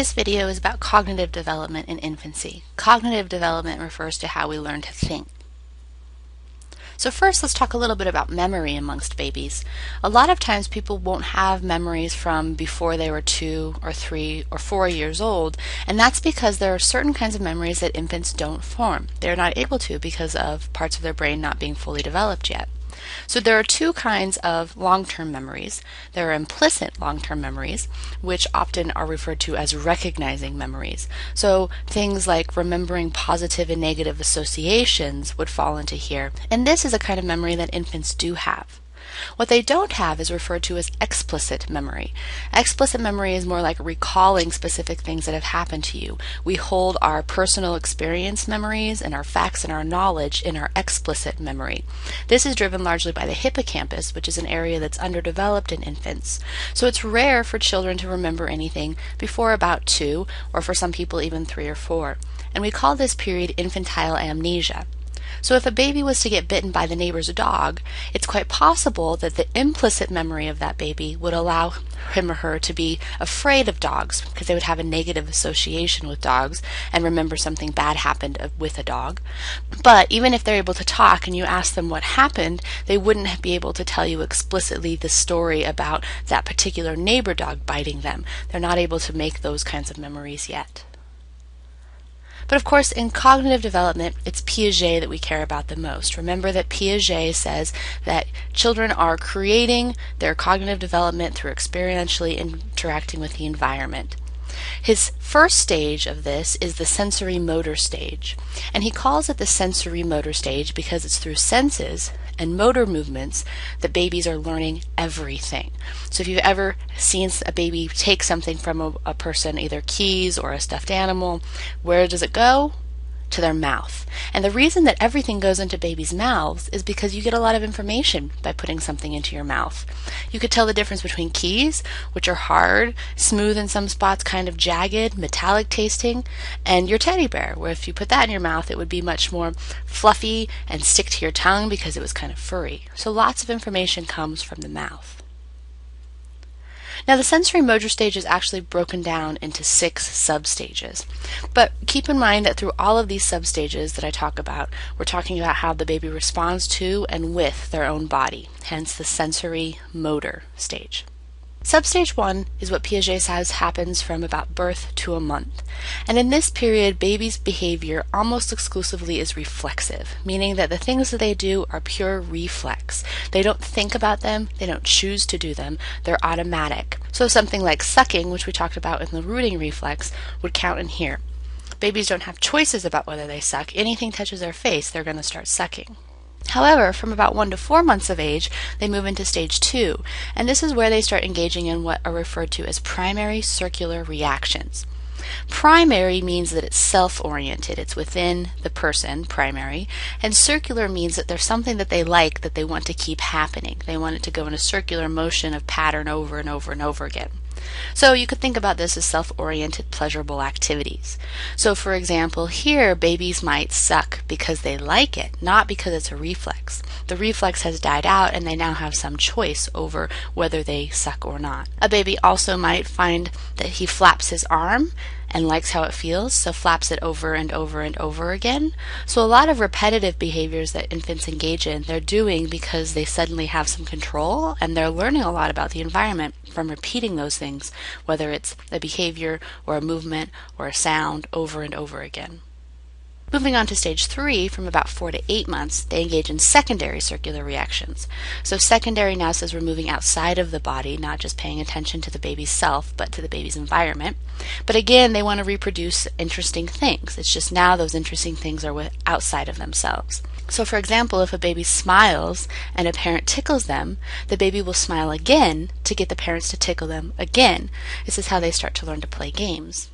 This video is about cognitive development in infancy. Cognitive development refers to how we learn to think. So first, let's talk a little bit about memory amongst babies. A lot of times people won't have memories from before they were 2 or 3 or 4 years old, and that's because there are certain kinds of memories that infants don't form. They're not able to because of parts of their brain not being fully developed yet. So there are two kinds of long-term memories. There are implicit long-term memories, which often are referred to as recognizing memories. So things like remembering positive and negative associations would fall into here. And this is a kind of memory that infants do have. What they don't have is referred to as explicit memory. Explicit memory is more like recalling specific things that have happened to you. We hold our personal experience memories and our facts and our knowledge in our explicit memory. This is driven largely by the hippocampus, which is an area that's underdeveloped in infants. So it's rare for children to remember anything before about 2, or for some people even 3 or 4. And we call this period infantile amnesia. So if a baby was to get bitten by the neighbor's dog, it's quite possible that the implicit memory of that baby would allow him or her to be afraid of dogs because they would have a negative association with dogs and remember something bad happened with a dog. But even if they're able to talk and you ask them what happened, they wouldn't be able to tell you explicitly the story about that particular neighbor dog biting them. They're not able to make those kinds of memories yet. But of course, in cognitive development, it's Piaget that we care about the most. Remember that Piaget says that children are creating their cognitive development through experientially interacting with the environment. His first stage of this is the sensorimotor stage, and he calls it the sensorimotor stage because it's through senses and motor movements that babies are learning everything. So if you've ever seen a baby take something from a person, either keys or a stuffed animal, where does it go? To their mouth. And the reason that everything goes into babies' mouths is because you get a lot of information by putting something into your mouth. You could tell the difference between keys, which are hard, smooth in some spots, kind of jagged, metallic tasting, and your teddy bear, where if you put that in your mouth, it would be much more fluffy and stick to your tongue because it was kind of furry. So lots of information comes from the mouth. Now the sensorimotor stage is actually broken down into 6 substages. But keep in mind that through all of these substages that I talk about, we're talking about how the baby responds to and with their own body, hence the sensorimotor stage. Substage 1 is what Piaget says happens from about birth to a month. And in this period, babies' behavior almost exclusively is reflexive, meaning that the things that they do are pure reflex. They don't think about them, they don't choose to do them, they're automatic. So something like sucking, which we talked about in the rooting reflex, would count in here. Babies don't have choices about whether they suck. Anything touches their face, they're going to start sucking. However, from about 1 to 4 months of age, they move into stage 2, and this is where they start engaging in what are referred to as primary circular reactions. Primary means that it's self-oriented, it's within the person, primary, and circular means that there's something that they like that they want to keep happening. They want it to go in a circular motion of pattern over and over and over again. So you could think about this as self-oriented pleasurable activities. So for example, here babies might suck because they like it, not because it's a reflex. The reflex has died out and they now have some choice over whether they suck or not. A baby also might find that he flaps his arm and likes how it feels, so flaps it over and over and over again. So a lot of repetitive behaviors that infants engage in, they're doing because they suddenly have some control and they're learning a lot about the environment from repeating those things, whether it's a behavior or a movement or a sound over and over again. Moving on to stage 3, from about 4 to 8 months, they engage in secondary circular reactions. So secondary now says we're moving outside of the body, not just paying attention to the baby's self, but to the baby's environment. But again, they want to reproduce interesting things. It's just now those interesting things are outside of themselves. So for example, if a baby smiles and a parent tickles them, the baby will smile again to get the parents to tickle them again. This is how they start to learn to play games.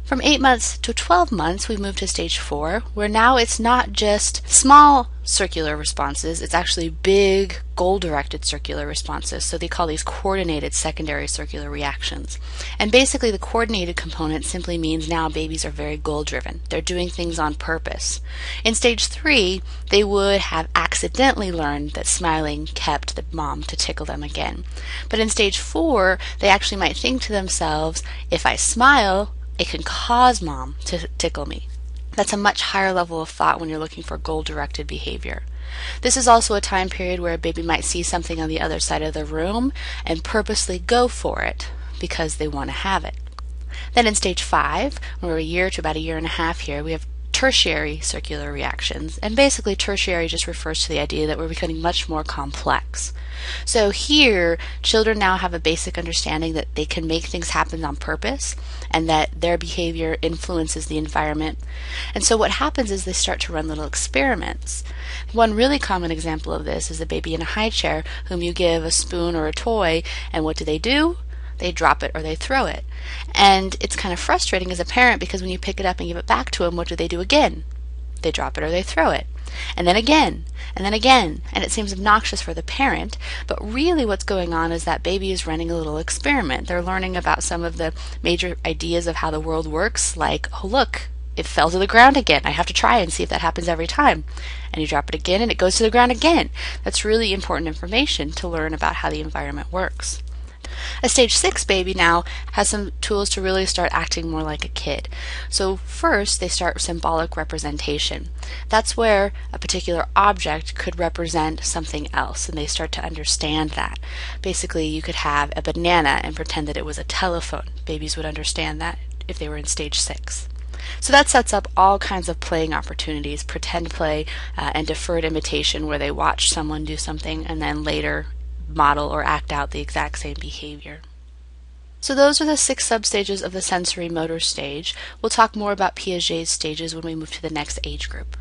From 8 months to 12 months, we move to stage 4, where now it's not just small circular responses, it's actually big goal-directed circular responses. So they call these coordinated secondary circular reactions. And basically the coordinated component simply means now babies are very goal-driven. They're doing things on purpose. In stage 3, they would have accidentally learned that smiling kept the mom to tickle them again. But in stage 4, they actually might think to themselves, if I smile, it can cause mom to tickle me. That's a much higher level of thought when you're looking for goal-directed behavior. This is also a time period where a baby might see something on the other side of the room and purposely go for it because they want to have it. Then in stage 5, when we're a year to about a year and a half here, we have tertiary circular reactions, and basically tertiary just refers to the idea that we're becoming much more complex. So here, children now have a basic understanding that they can make things happen on purpose and that their behavior influences the environment. And so what happens is they start to run little experiments. One really common example of this is a baby in a high chair whom you give a spoon or a toy, and what do? They drop it or they throw it. And it's kind of frustrating as a parent because when you pick it up and give it back to them, what do again? They drop it or they throw it. And then again, and then again. And it seems obnoxious for the parent, but really what's going on is that baby is running a little experiment. They're learning about some of the major ideas of how the world works, like, oh look, it fell to the ground again. I have to try and see if that happens every time. And you drop it again and it goes to the ground again. That's really important information to learn about how the environment works. A stage 6 baby now has some tools to really start acting more like a kid. So first they start symbolic representation. That's where a particular object could represent something else, and they start to understand that. Basically you could have a banana and pretend that it was a telephone. Babies would understand that if they were in stage 6. So that sets up all kinds of playing opportunities, pretend play and deferred imitation, where they watch someone do something and then later model or act out the exact same behavior. So those are the 6 substages of the sensory motor stage. We'll talk more about Piaget's stages when we move to the next age group.